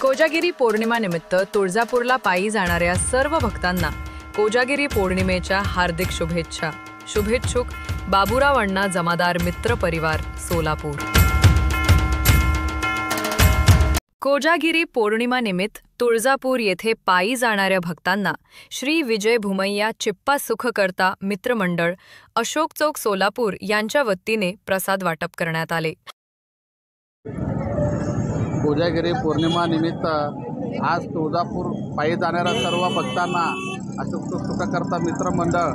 कोजागिरी पौर्णिमा निमित्त तुळजापूरला पायी जाणाऱ्या सर्व भक्तांना कोजागिरी पौर्णिमेच्या हार्दिक शुभेच्छा। शुभेच्छुक बाबूराव अण्णा जमादार मित्र परिवार, सोलापूर। कोजागिरी पौर्णिमा निमित्त तुळजापूर येथे पायी जाणाऱ्या भक्तांना श्री विजय भुमय्या चिप्पा सुखकर्ता मित्रमंडळ, अशोक चौक, सोलापूर यांच्या वतीने प्रसाद वाटप करण्यात आले। कोजागिरी पौर्णिमा निमित्त आज तुळजापूर पायी जाणाऱ्या सर्व भक्तांना अशोक चौक सुखकर्ता मित्रमंडळ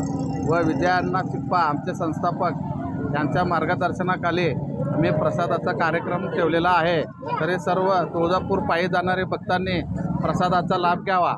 व विजयाण्णा चिप्पा आमचे संस्थापक यांच्या मार्गदर्शनाखाली आम्ही प्रसादाचा कार्यक्रम ठेवलेला आहे। तरी सर्व तुळजापूर पायी जाणारे भक्तांनी प्रसादाचा लाभ घ्यावा।